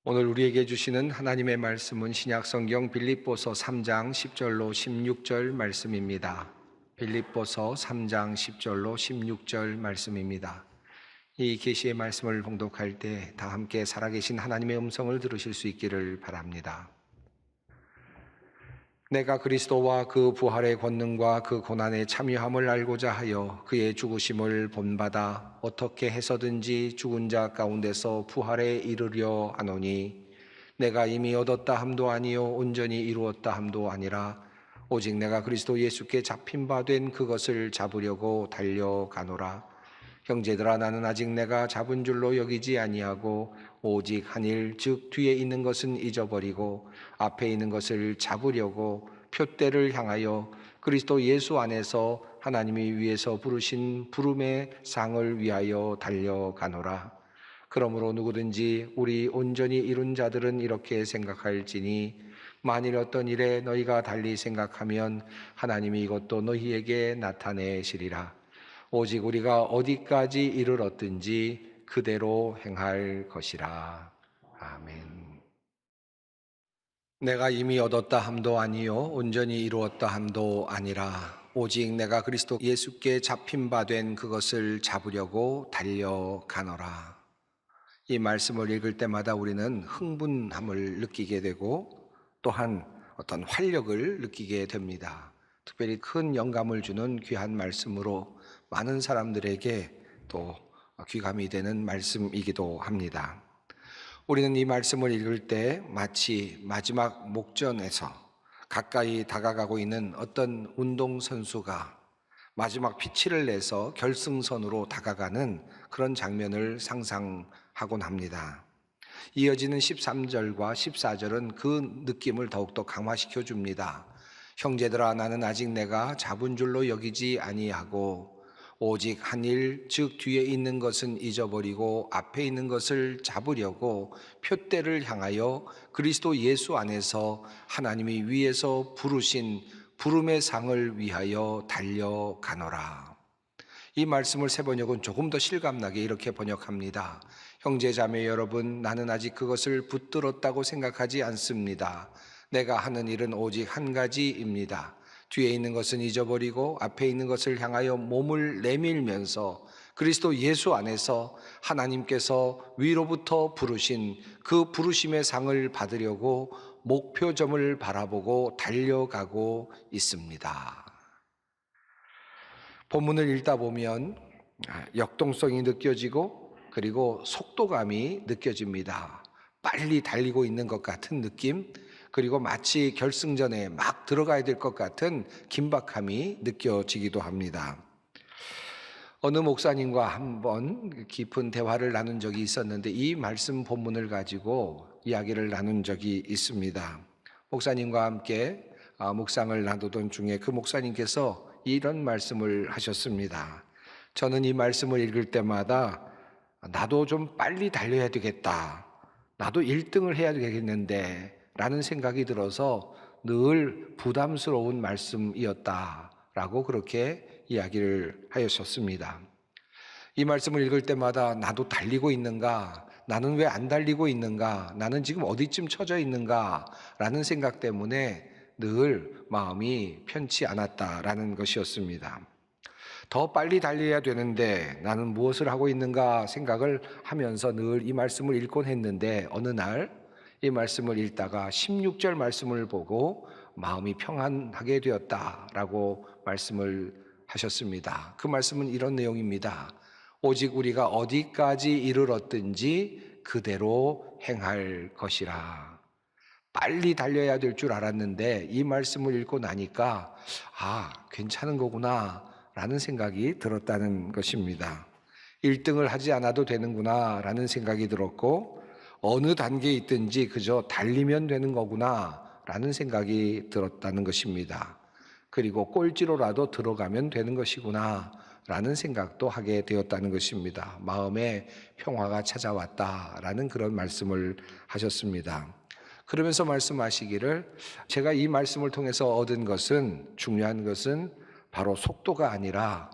오늘 우리에게 주시는 하나님의 말씀은 신약성경 빌립보서 3장 10절로 16절 말씀입니다. 빌립보서 3장 10절로 16절 말씀입니다. 이 계시의 말씀을 봉독할 때 다 함께 살아계신 하나님의 음성을 들으실 수 있기를 바랍니다. 내가 그리스도와 그 부활의 권능과 그 고난의 참여함을 알고자 하여 그의 죽으심을 본받아 어떻게 해서든지 죽은 자 가운데서 부활에 이르려 하노니 내가 이미 얻었다 함도 아니요 온전히 이루었다 함도 아니라 오직 내가 그리스도 예수께 잡힌 바 된 그것을 잡으려고 달려가노라. 형제들아, 나는 아직 내가 잡은 줄로 여기지 아니하고 오직 한 일, 즉 뒤에 있는 것은 잊어버리고 앞에 있는 것을 잡으려고 표대를 향하여 그리스도 예수 안에서 하나님이 위에서 부르신 부름의 상을 위하여 달려가노라. 그러므로 누구든지 우리 온전히 이룬 자들은 이렇게 생각할지니 만일 어떤 일에 너희가 달리 생각하면 하나님이 이것도 너희에게 나타내시리라. 오직 우리가 어디까지 이르렀든지 그대로 행할 것이라. 아멘. 내가 이미 얻었다 함도 아니요 온전히 이루었다 함도 아니라 오직 내가 그리스도 예수께 잡힌 바 된 그것을 잡으려고 달려가노라. 이 말씀을 읽을 때마다 우리는 흥분함을 느끼게 되고 또한 어떤 활력을 느끼게 됩니다. 특별히 큰 영감을 주는 귀한 말씀으로 많은 사람들에게 또 귀감이 되는 말씀이기도 합니다. 우리는 이 말씀을 읽을 때 마치 마지막 목전에서 가까이 다가가고 있는 어떤 운동선수가 마지막 피치를 내서 결승선으로 다가가는 그런 장면을 상상하곤 합니다. 이어지는 13절과 14절은 그 느낌을 더욱더 강화시켜 줍니다. 형제들아, 나는 아직 내가 잡은 줄로 여기지 아니하고 오직 한 일, 즉 뒤에 있는 것은 잊어버리고 앞에 있는 것을 잡으려고 표대를 향하여 그리스도 예수 안에서 하나님이 위에서 부르신 부름의 상을 위하여 달려가노라. 이 말씀을 세번역은 조금 더 실감나게 이렇게 번역합니다. 형제자매 여러분, 나는 아직 그것을 붙들었다고 생각하지 않습니다. 내가 하는 일은 오직 한 가지입니다. 뒤에 있는 것은 잊어버리고 앞에 있는 것을 향하여 몸을 내밀면서 그리스도 예수 안에서 하나님께서 위로부터 부르신 그 부르심의 상을 받으려고 목표점을 바라보고 달려가고 있습니다. 본문을 읽다 보면 역동성이 느껴지고 그리고 속도감이 느껴집니다. 빨리 달리고 있는 것 같은 느낌, 그리고 마치 결승전에 막 들어가야 될 것 같은 긴박함이 느껴지기도 합니다. 어느 목사님과 한번 깊은 대화를 나눈 적이 있었는데 이 말씀 본문을 가지고 이야기를 나눈 적이 있습니다. 목사님과 함께 묵상을 나누던 중에 그 목사님께서 이런 말씀을 하셨습니다. 저는 이 말씀을 읽을 때마다 나도 좀 빨리 달려야 되겠다, 나도 1등을 해야 되겠는데 라는 생각이 들어서 늘 부담스러운 말씀이었다라고 그렇게 이야기를 하셨습니다. 이 말씀을 읽을 때마다 나도 달리고 있는가, 나는 왜 안 달리고 있는가, 나는 지금 어디쯤 처져 있는가 라는 생각 때문에 늘 마음이 편치 않았다라는 것이었습니다. 더 빨리 달려야 되는데 나는 무엇을 하고 있는가 생각을 하면서 늘 이 말씀을 읽곤 했는데 어느 날 이 말씀을 읽다가 16절 말씀을 보고 마음이 평안하게 되었다라고 말씀을 하셨습니다. 그 말씀은 이런 내용입니다. 오직 우리가 어디까지 이르렀든지 그대로 행할 것이라. 빨리 달려야 될 줄 알았는데 이 말씀을 읽고 나니까 괜찮은 거구나 라는 생각이 들었다는 것입니다. 1등을 하지 않아도 되는구나 라는 생각이 들었고 어느 단계에 있든지 그저 달리면 되는 거구나 라는 생각이 들었다는 것입니다. 그리고 꼴찌로라도 들어가면 되는 것이구나 라는 생각도 하게 되었다는 것입니다. 마음에 평화가 찾아왔다라는 그런 말씀을 하셨습니다. 그러면서 말씀하시기를 제가 이 말씀을 통해서 얻은 것은, 중요한 것은 바로 속도가 아니라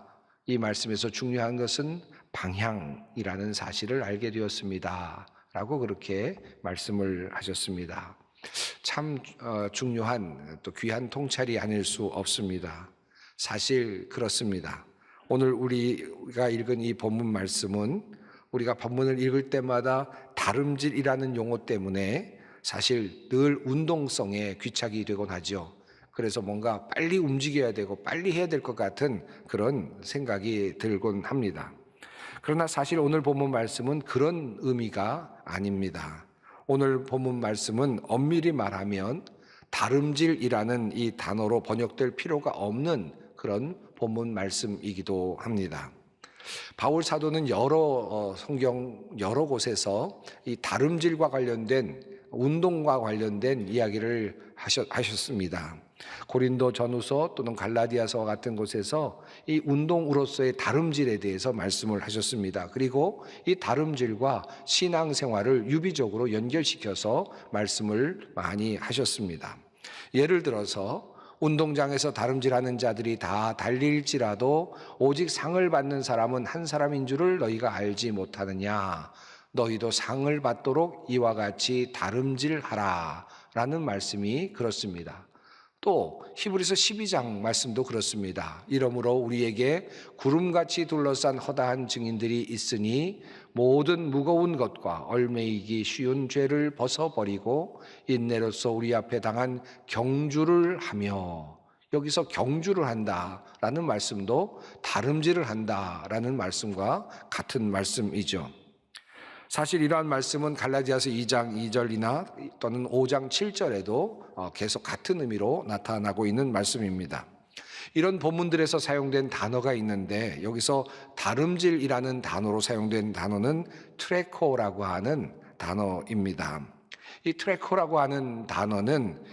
이 말씀에서 중요한 것은 방향이라는 사실을 알게 되었습니다 라고 그렇게 말씀을 하셨습니다. 참 중요한 또 귀한 통찰이 아닐 수 없습니다. 사실 그렇습니다. 오늘 우리가 읽은 이 본문 말씀은 우리가 본문을 읽을 때마다 다름질이라는 용어 때문에 사실 늘 운동성에 귀착이 되곤 하죠. 그래서 뭔가 빨리 움직여야 되고 빨리 해야 될 것 같은 그런 생각이 들곤 합니다. 그러나 사실 오늘 본문 말씀은 그런 의미가 아닙니다. 오늘 본문 말씀은 엄밀히 말하면 다름질이라는 이 단어로 번역될 필요가 없는 그런 본문 말씀이기도 합니다. 바울 사도는 성경 여러 곳에서 이 다름질과 관련된 운동과 관련된 이야기를 하셨습니다. 고린도 전후서 또는 갈라디아서 같은 곳에서 이 운동으로서의 다름질에 대해서 말씀을 하셨습니다. 그리고 이 다름질과 신앙생활을 유비적으로 연결시켜서 말씀을 많이 하셨습니다. 예를 들어서 운동장에서 다름질하는 자들이 다 달릴지라도 오직 상을 받는 사람은 한 사람인 줄을 너희가 알지 못하느냐. 너희도 상을 받도록 이와 같이 다름질하라 라는 말씀이 그렇습니다. 또 히브리서 12장 말씀도 그렇습니다. 이러므로 우리에게 구름같이 둘러싼 허다한 증인들이 있으니 모든 무거운 것과 얽매이기 쉬운 죄를 벗어버리고 인내로서 우리 앞에 당한 경주를 하며, 여기서 경주를 한다라는 말씀도 다름질을 한다라는 말씀과 같은 말씀이죠. 사실 이러한 말씀은 갈라디아서 2장 2절이나 또는 5장 7절에도 계속 같은 의미로 나타나고 있는 말씀입니다. 이런 본문들에서 사용된 단어가 있는데 여기서 다름질이라는 단어로 사용된 단어는 트레코라고 하는 단어입니다. 이 트레코라고 하는 단어는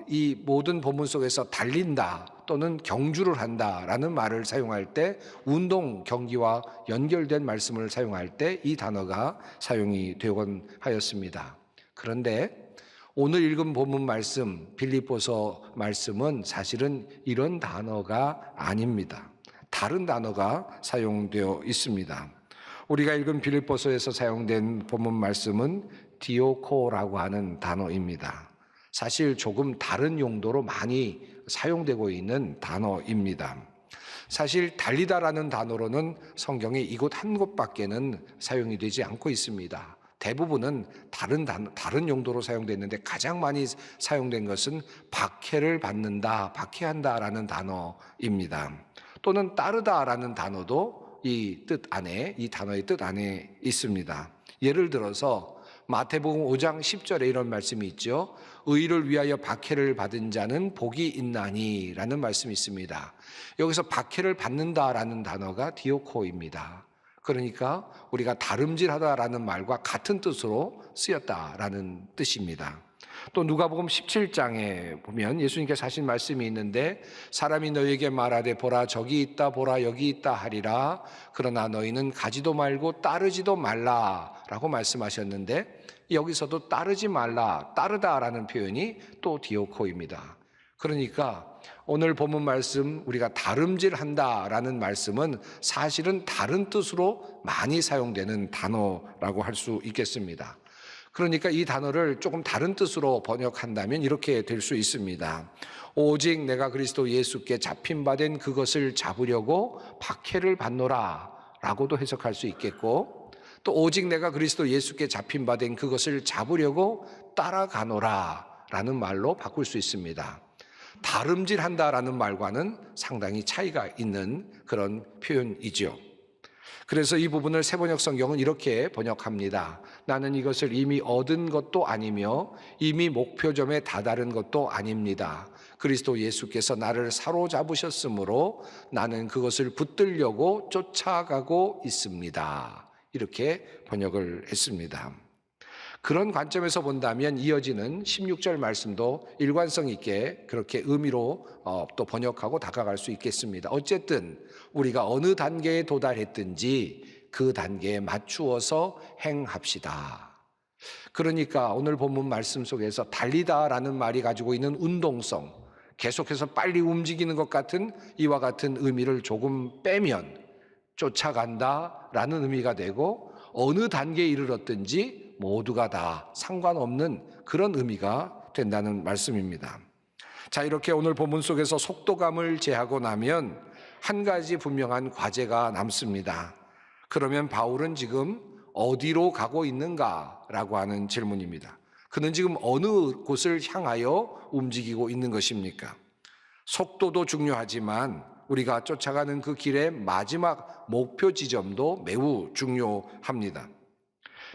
이 모든 본문 속에서 달린다 또는 경주를 한다라는 말을 사용할 때 운동, 경기와 연결된 말씀을 사용할 때 이 단어가 사용이 되곤 하였습니다. 그런데 오늘 읽은 본문 말씀, 빌립보서 말씀은 사실은 이런 단어가 아닙니다. 다른 단어가 사용되어 있습니다. 우리가 읽은 빌립보서에서 사용된 본문 말씀은 디오코라고 하는 단어입니다. 사실 조금 다른 용도로 많이 사용되고 있는 단어입니다. 사실 달리다라는 단어로는 성경에 이곳 한 곳밖에는 사용이 되지 않고 있습니다. 대부분은 다른 용도로 사용됐는데 가장 많이 사용된 것은 박해를 받는다, 박해한다라는 단어입니다. 또는 따르다라는 단어도 이 단어의 뜻 안에 있습니다. 예를 들어서 마태복음 5장 10절에 이런 말씀이 있죠. 의를 위하여 박해를 받은 자는 복이 있나니 라는 말씀이 있습니다. 여기서 박해를 받는다라는 단어가 디오코입니다. 그러니까 우리가 다름질하다라는 말과 같은 뜻으로 쓰였다라는 뜻입니다. 또 누가복음 17장에 보면 예수님께서 하신 말씀이 있는데 사람이 너희에게 말하되 보라 저기 있다 보라 여기 있다 하리라 그러나 너희는 가지도 말고 따르지도 말라라고 말씀하셨는데 여기서도 따르지 말라, 따르다라는 표현이 또 디오코입니다. 그러니까 오늘 본문 말씀 우리가 다름질한다라는 말씀은 사실은 다른 뜻으로 많이 사용되는 단어라고 할 수 있겠습니다. 그러니까 이 단어를 조금 다른 뜻으로 번역한다면 이렇게 될 수 있습니다. 오직 내가 그리스도 예수께 잡힌 바 된 그것을 잡으려고 박해를 받노라 라고도 해석할 수 있겠고, 또 오직 내가 그리스도 예수께 잡힌 바 된 그것을 잡으려고 따라가노라 라는 말로 바꿀 수 있습니다. 다름질한다라는 말과는 상당히 차이가 있는 그런 표현이죠. 그래서 이 부분을 새번역 성경은 이렇게 번역합니다. 나는 이것을 이미 얻은 것도 아니며 이미 목표점에 다다른 것도 아닙니다. 그리스도 예수께서 나를 사로잡으셨으므로 나는 그것을 붙들려고 쫓아가고 있습니다. 이렇게 번역을 했습니다. 그런 관점에서 본다면 이어지는 16절 말씀도 일관성 있게 그렇게 의미로 또 번역하고 다가갈 수 있겠습니다. 어쨌든 우리가 어느 단계에 도달했든지 그 단계에 맞추어서 행합시다. 그러니까 오늘 본문 말씀 속에서 달리다라는 말이 가지고 있는 운동성, 계속해서 빨리 움직이는 것 같은 이와 같은 의미를 조금 빼면 쫓아간다라는 의미가 되고 어느 단계에 이르렀든지 모두가 다 상관없는 그런 의미가 된다는 말씀입니다. 자, 이렇게 오늘 본문 속에서 속도감을 제하고 나면 한 가지 분명한 과제가 남습니다. 그러면 바울은 지금 어디로 가고 있는가라고 하는 질문입니다. 그는 지금 어느 곳을 향하여 움직이고 있는 것입니까? 속도도 중요하지만 우리가 쫓아가는 그 길의 마지막 목표 지점도 매우 중요합니다.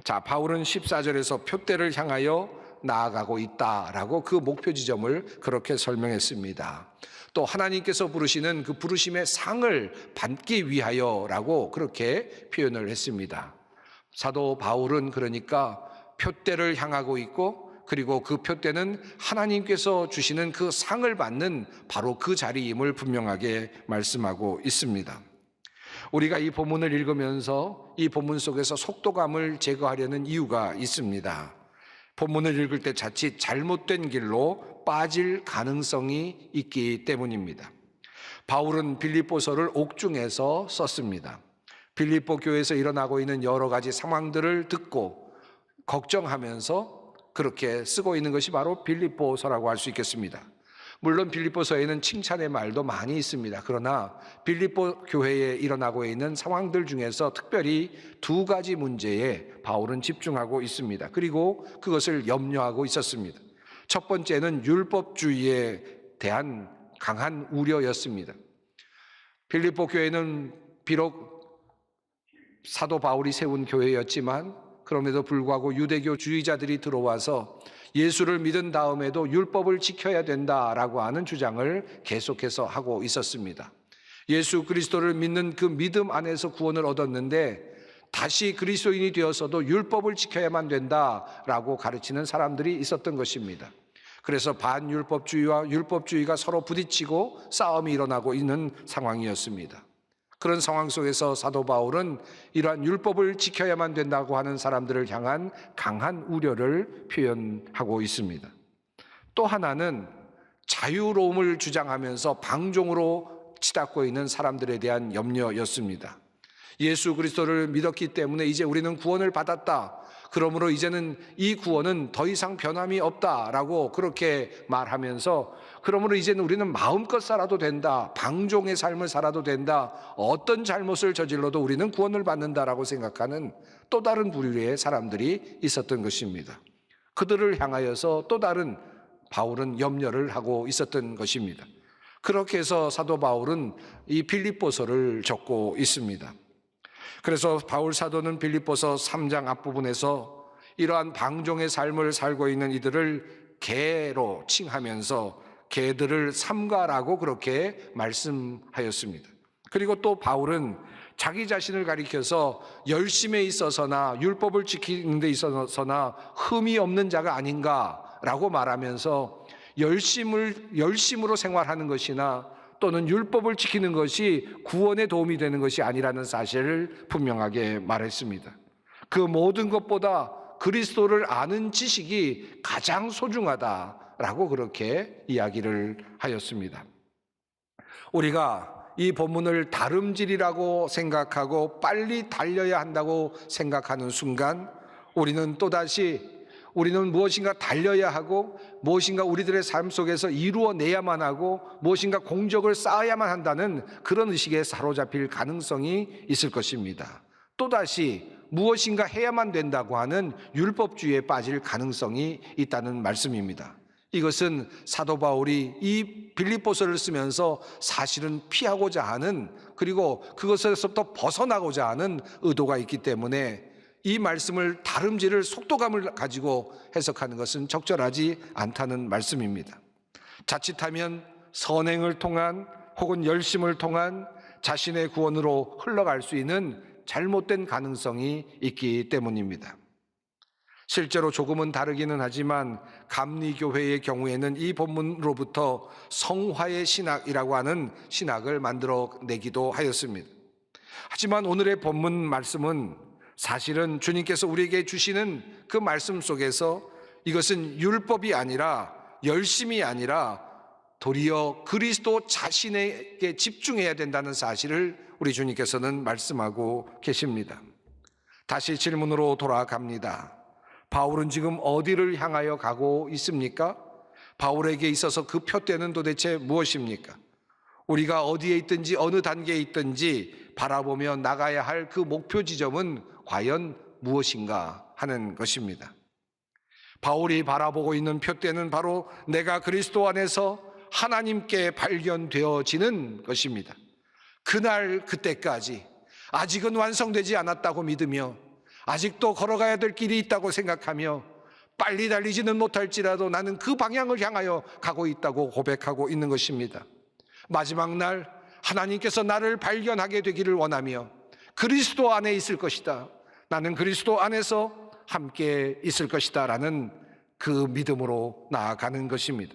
자, 바울은 14절에서 표대를 향하여 나아가고 있다라고 그 목표 지점을 그렇게 설명했습니다. 또 하나님께서 부르시는 그 부르심의 상을 받기 위하여라고 그렇게 표현을 했습니다. 사도 바울은 그러니까 표대를 향하고 있고, 그리고 그 표대는 하나님께서 주시는 그 상을 받는 바로 그 자리임을 분명하게 말씀하고 있습니다. 우리가 이 본문을 읽으면서 이 본문 속에서 속도감을 제거하려는 이유가 있습니다. 본문을 읽을 때 자칫 잘못된 길로 빠질 가능성이 있기 때문입니다. 바울은 빌립보서를 옥중에서 썼습니다. 빌립보 교회에서 일어나고 있는 여러 가지 상황들을 듣고 걱정하면서 그렇게 쓰고 있는 것이 바로 빌립보서라고 할 수 있겠습니다. 물론 빌립보서에는 칭찬의 말도 많이 있습니다. 그러나 빌립보 교회에 일어나고 있는 상황들 중에서 특별히 두 가지 문제에 바울은 집중하고 있습니다. 그리고 그것을 염려하고 있었습니다. 첫 번째는 율법주의에 대한 강한 우려였습니다. 빌립보 교회는 비록 사도 바울이 세운 교회였지만 그럼에도 불구하고 유대교주의자들이 들어와서 예수를 믿은 다음에도 율법을 지켜야 된다라고 하는 주장을 계속해서 하고 있었습니다. 예수 그리스도를 믿는 그 믿음 안에서 구원을 얻었는데 다시 그리스도인이 되어서도 율법을 지켜야만 된다라고 가르치는 사람들이 있었던 것입니다. 그래서 반율법주의와 율법주의가 서로 부딪히고 싸움이 일어나고 있는 상황이었습니다. 그런 상황 속에서 사도 바울은 이러한 율법을 지켜야만 된다고 하는 사람들을 향한 강한 우려를 표현하고 있습니다. 또 하나는 자유로움을 주장하면서 방종으로 치닫고 있는 사람들에 대한 염려였습니다. 예수 그리스도를 믿었기 때문에 이제 우리는 구원을 받았다. 그러므로 이제는 이 구원은 더 이상 변함이 없다라고 그렇게 말하면서 그러므로 이제는 우리는 마음껏 살아도 된다. 방종의 삶을 살아도 된다. 어떤 잘못을 저질러도 우리는 구원을 받는다라고 생각하는 또 다른 부류의 사람들이 있었던 것입니다. 그들을 향하여서 또 다른 바울은 염려를 하고 있었던 것입니다. 그렇게 해서 사도 바울은 이 빌립보서를 적고 있습니다. 그래서 바울 사도는 빌립보서 3장 앞부분에서 이러한 방종의 삶을 살고 있는 이들을 개로 칭하면서 개들을 삼가라고 그렇게 말씀하였습니다. 그리고 또 바울은 자기 자신을 가리켜서 열심에 있어서나 율법을 지키는 데 있어서나 흠이 없는 자가 아닌가라고 말하면서 열심으로 생활하는 것이나 또는 율법을 지키는 것이 구원에 도움이 되는 것이 아니라는 사실을 분명하게 말했습니다. 그 모든 것보다 그리스도를 아는 지식이 가장 소중하다라고 그렇게 이야기를 하였습니다. 우리가 이 본문을 다름질이라고 생각하고 빨리 달려야 한다고 생각하는 순간 우리는 무엇인가 달려야 하고 무엇인가 우리들의 삶 속에서 이루어내야만 하고 무엇인가 공적을 쌓아야만 한다는 그런 의식에 사로잡힐 가능성이 있을 것입니다. 또다시 무엇인가 해야만 된다고 하는 율법주의에 빠질 가능성이 있다는 말씀입니다. 이것은 사도 바울이 이 빌립보서를 쓰면서 사실은 피하고자 하는, 그리고 그것에서부터 벗어나고자 하는 의도가 있기 때문에 이 말씀을 다름질을 속도감을 가지고 해석하는 것은 적절하지 않다는 말씀입니다. 자칫하면 선행을 통한 혹은 열심을 통한 자신의 구원으로 흘러갈 수 있는 잘못된 가능성이 있기 때문입니다. 실제로 조금은 다르기는 하지만 감리교회의 경우에는 이 본문으로부터 성화의 신학이라고 하는 신학을 만들어내기도 하였습니다. 하지만 오늘의 본문 말씀은 사실은 주님께서 우리에게 주시는 그 말씀 속에서 이것은 율법이 아니라 열심이 아니라 도리어 그리스도 자신에게 집중해야 된다는 사실을 우리 주님께서는 말씀하고 계십니다. 다시 질문으로 돌아갑니다. 바울은 지금 어디를 향하여 가고 있습니까? 바울에게 있어서 그 표대는 도대체 무엇입니까? 우리가 어디에 있든지 어느 단계에 있든지 바라보며 나가야 할 그 목표 지점은 과연 무엇인가 하는 것입니다. 바울이 바라보고 있는 표대는 바로 내가 그리스도 안에서 하나님께 발견되어지는 것입니다. 그날 그때까지 아직은 완성되지 않았다고 믿으며 아직도 걸어가야 될 길이 있다고 생각하며 빨리 달리지는 못할지라도 나는 그 방향을 향하여 가고 있다고 고백하고 있는 것입니다. 마지막 날 하나님께서 나를 발견하게 되기를 원하며 그리스도 안에 있을 것이다, 나는 그리스도 안에서 함께 있을 것이다 라는 그 믿음으로 나아가는 것입니다.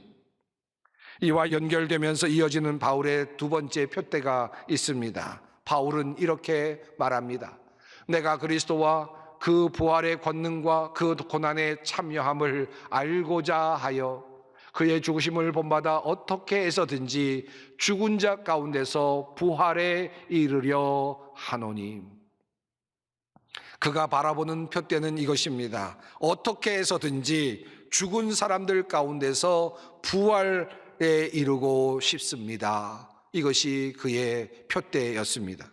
이와 연결되면서 이어지는 바울의 두 번째 표대가 있습니다. 바울은 이렇게 말합니다. 내가 그리스도와 그 부활의 권능과 그 고난에 참여함을 알고자 하여 그의 죽으심을 본받아 어떻게 해서든지 죽은 자 가운데서 부활에 이르려 하노니. 그가 바라보는 표대는 이것입니다. 어떻게 해서든지 죽은 사람들 가운데서 부활에 이르고 싶습니다. 이것이 그의 표대였습니다.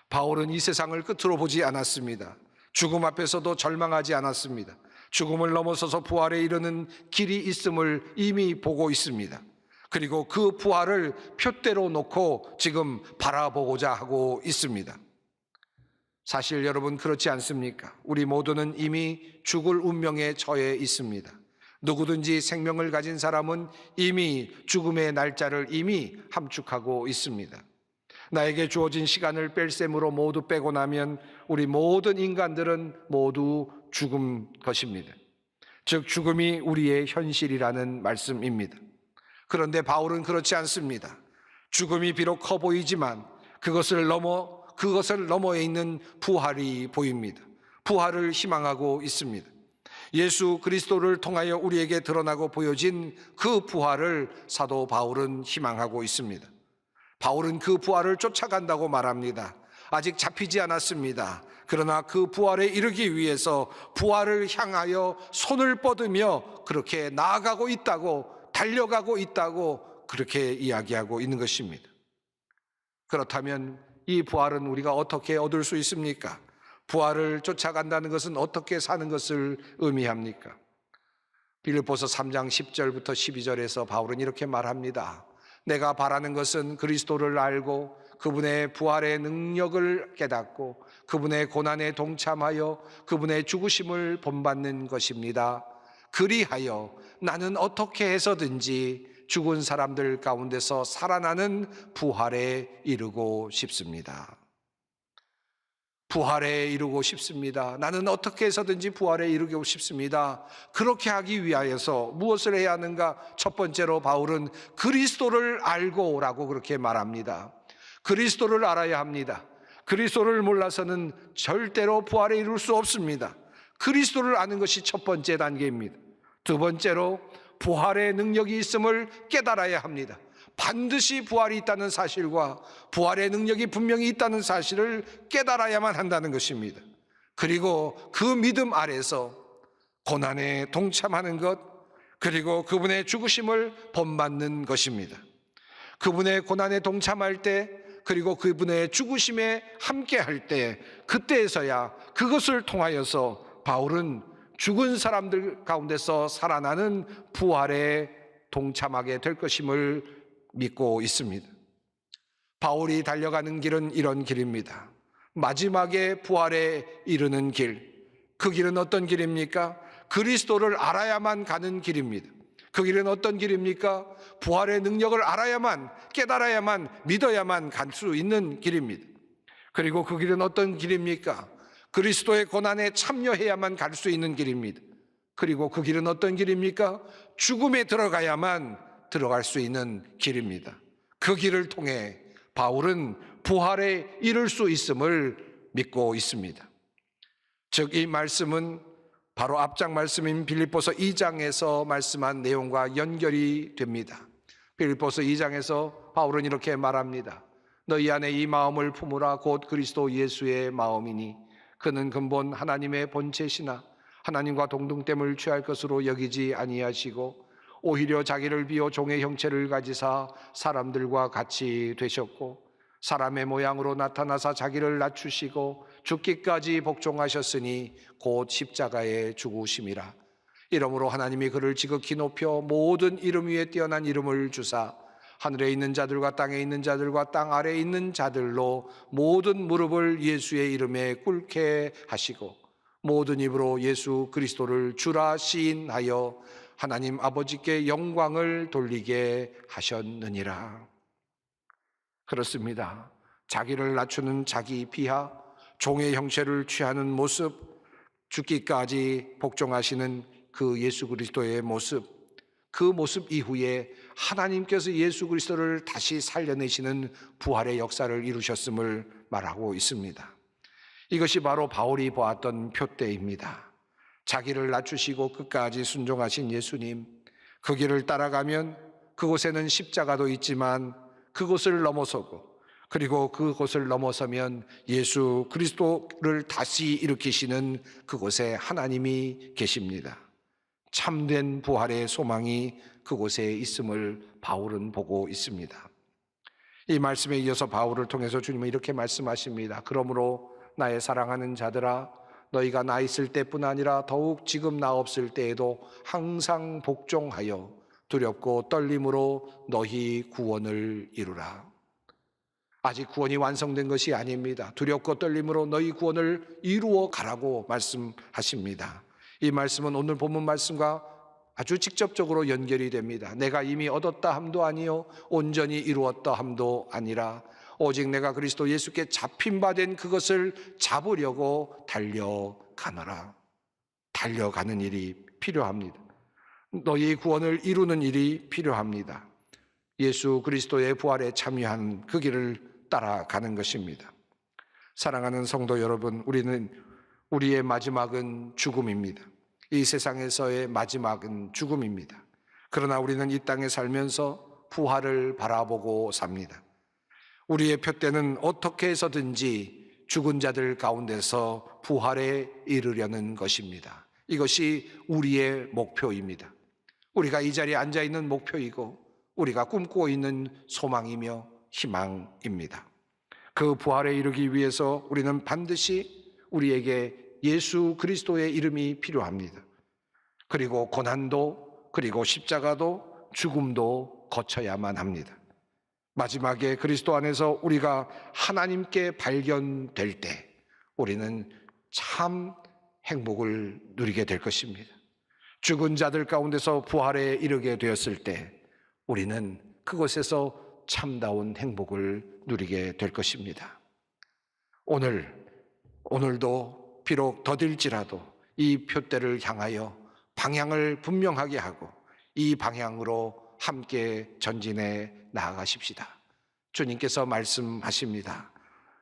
바울은 이 세상을 끝으로 보지 않았습니다. 죽음 앞에서도 절망하지 않았습니다. 죽음을 넘어서서 부활에 이르는 길이 있음을 이미 보고 있습니다. 그리고 그 부활을 표대로 놓고 지금 바라보고자 하고 있습니다. 사실 여러분 그렇지 않습니까? 우리 모두는 이미 죽을 운명에 처해 있습니다. 누구든지 생명을 가진 사람은 이미 죽음의 날짜를 이미 함축하고 있습니다. 나에게 주어진 시간을 뺄셈으로 모두 빼고 나면 우리 모든 인간들은 모두 죽음 것입니다. 즉 죽음이 우리의 현실이라는 말씀입니다. 그런데 바울은 그렇지 않습니다. 죽음이 비록 커 보이지만 그것을 너머에 있는 부활이 보입니다. 부활을 희망하고 있습니다. 예수 그리스도를 통하여 우리에게 드러나고 보여진 그 부활을 사도 바울은 희망하고 있습니다. 바울은 그 부활을 쫓아간다고 말합니다. 아직 잡히지 않았습니다. 그러나 그 부활에 이르기 위해서 부활을 향하여 손을 뻗으며 그렇게 나아가고 있다고, 달려가고 있다고 그렇게 이야기하고 있는 것입니다. 그렇다면 이 부활은 우리가 어떻게 얻을 수 있습니까? 부활을 쫓아간다는 것은 어떻게 사는 것을 의미합니까? 빌립보서 3장 10절부터 12절에서 바울은 이렇게 말합니다. 내가 바라는 것은 그리스도를 알고 그분의 부활의 능력을 깨닫고 그분의 고난에 동참하여 그분의 죽으심을 본받는 것입니다. 그리하여 나는 어떻게 해서든지 죽은 사람들 가운데서 살아나는 부활에 이르고 싶습니다. 부활에 이르고 싶습니다. 나는 어떻게 해서든지 부활에 이르고 싶습니다. 그렇게 하기 위하여서 무엇을 해야 하는가? 첫 번째로 바울은 그리스도를 알고라고 그렇게 말합니다. 그리스도를 알아야 합니다. 그리스도를 몰라서는 절대로 부활에 이룰 수 없습니다. 그리스도를 아는 것이 첫 번째 단계입니다. 두 번째로 부활의 능력이 있음을 깨달아야 합니다. 반드시 부활이 있다는 사실과 부활의 능력이 분명히 있다는 사실을 깨달아야만 한다는 것입니다. 그리고 그 믿음 아래서 고난에 동참하는 것, 그리고 그분의 죽으심을 본받는 것입니다. 그분의 고난에 동참할 때, 그리고 그분의 죽으심에 함께할 때, 그때에서야 그것을 통하여서 바울은 죽은 사람들 가운데서 살아나는 부활에 동참하게 될 것임을 믿고 있습니다. 바울이 달려가는 길은 이런 길입니다. 마지막에 부활에 이르는 길, 그 길은 어떤 길입니까? 그리스도를 알아야만 가는 길입니다. 그 길은 어떤 길입니까? 부활의 능력을 알아야만, 깨달아야만, 믿어야만 갈 수 있는 길입니다. 그리고 그 길은 어떤 길입니까? 그리스도의 고난에 참여해야만 갈 수 있는 길입니다. 그리고 그 길은 어떤 길입니까? 죽음에 들어가야만 들어갈 수 있는 길입니다. 그 길을 통해 바울은 부활에 이를 수 있음을 믿고 있습니다. 즉 이 말씀은 바로 앞장 말씀인 빌립보서 2장에서 말씀한 내용과 연결이 됩니다. 빌립보서 2장에서 바울은 이렇게 말합니다. 너희 안에 이 마음을 품으라 곧 그리스도 예수의 마음이니 그는 근본 하나님의 본체시나 하나님과 동등됨을 취할 것으로 여기지 아니하시고 오히려 자기를 비워 종의 형체를 가지사 사람들과 같이 되셨고 사람의 모양으로 나타나사 자기를 낮추시고 죽기까지 복종하셨으니 곧 십자가에 죽으심이라. 이러므로 하나님이 그를 지극히 높여 모든 이름 위에 뛰어난 이름을 주사 하늘에 있는 자들과 땅에 있는 자들과 땅 아래에 있는 자들로 모든 무릎을 예수의 이름에 꿇게 하시고 모든 입으로 예수 그리스도를 주라 시인하여 하나님 아버지께 영광을 돌리게 하셨느니라. 그렇습니다. 자기를 낮추는 자기 비하, 종의 형체를 취하는 모습, 죽기까지 복종하시는 그 예수 그리스도의 모습, 그 모습 이후에 하나님께서 예수 그리스도를 다시 살려내시는 부활의 역사를 이루셨음을 말하고 있습니다. 이것이 바로 바울이 보았던 표대입니다. 자기를 낮추시고 끝까지 순종하신 예수님, 그 길을 따라가면 그곳에는 십자가도 있지만 그곳을 넘어서고 그리고 그곳을 넘어서면 예수 그리스도를 다시 일으키시는 그곳에 하나님이 계십니다. 참된 부활의 소망이 그곳에 있음을 바울은 보고 있습니다. 이 말씀에 이어서 바울을 통해서 주님은 이렇게 말씀하십니다. 그러므로 나의 사랑하는 자들아, 너희가 나 있을 때뿐 아니라 더욱 지금 나 없을 때에도 항상 복종하여 두렵고 떨림으로 너희 구원을 이루라. 아직 구원이 완성된 것이 아닙니다. 두렵고 떨림으로 너희 구원을 이루어 가라고 말씀하십니다. 이 말씀은 오늘 본문 말씀과 아주 직접적으로 연결이 됩니다. 내가 이미 얻었다 함도 아니요 온전히 이루었다 함도 아니라 오직 내가 그리스도 예수께 잡힌 바 된 그것을 잡으려고 달려가노라. 달려가는 일이 필요합니다. 너희 구원을 이루는 일이 필요합니다. 예수 그리스도의 부활에 참여한 그 길을 따라가는 것입니다. 사랑하는 성도 여러분, 우리의 마지막은 죽음입니다. 이 세상에서의 마지막은 죽음입니다. 그러나 우리는 이 땅에 살면서 부활을 바라보고 삽니다. 우리의 표대는 어떻게 해서든지 죽은 자들 가운데서 부활에 이르려는 것입니다. 이것이 우리의 목표입니다. 우리가 이 자리에 앉아 있는 목표이고 우리가 꿈꾸고 있는 소망이며 희망입니다. 그 부활에 이르기 위해서 우리는 반드시 우리에게 예수 그리스도의 이름이 필요합니다. 그리고 고난도, 그리고 십자가도, 죽음도 거쳐야만 합니다. 마지막에 그리스도 안에서 우리가 하나님께 발견될 때 우리는 참 행복을 누리게 될 것입니다. 죽은 자들 가운데서 부활에 이르게 되었을 때 우리는 그곳에서 참다운 행복을 누리게 될 것입니다. 오늘도 비록 더딜지라도 이 표대를 향하여 방향을 분명하게 하고 이 방향으로 함께 전진해 나아가십시다. 주님께서 말씀하십니다.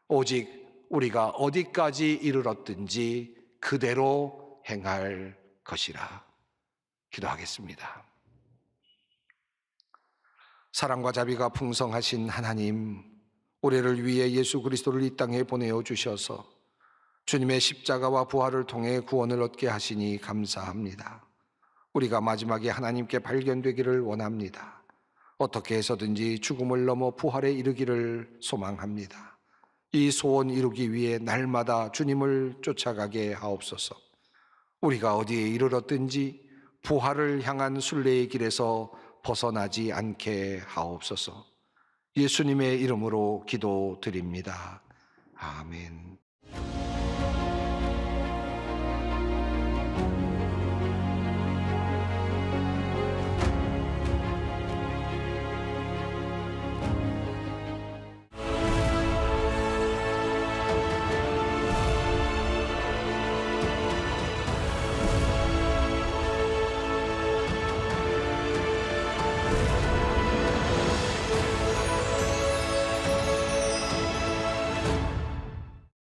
오직 우리가 어디까지 이르렀든지 그대로 행할 것이라. 기도하겠습니다. 사랑과 자비가 풍성하신 하나님, 우리를 위해 예수 그리스도를 이 땅에 보내어 주셔서 주님의 십자가와 부활을 통해 구원을 얻게 하시니 감사합니다. 우리가 마지막에 하나님께 발견되기를 원합니다. 어떻게 해서든지 죽음을 넘어 부활에 이르기를 소망합니다. 이 소원 이루기 위해 날마다 주님을 쫓아가게 하옵소서. 우리가 어디에 이르렀든지 부활을 향한 순례의 길에서 벗어나지 않게 하옵소서. 예수님의 이름으로 기도드립니다. 아멘.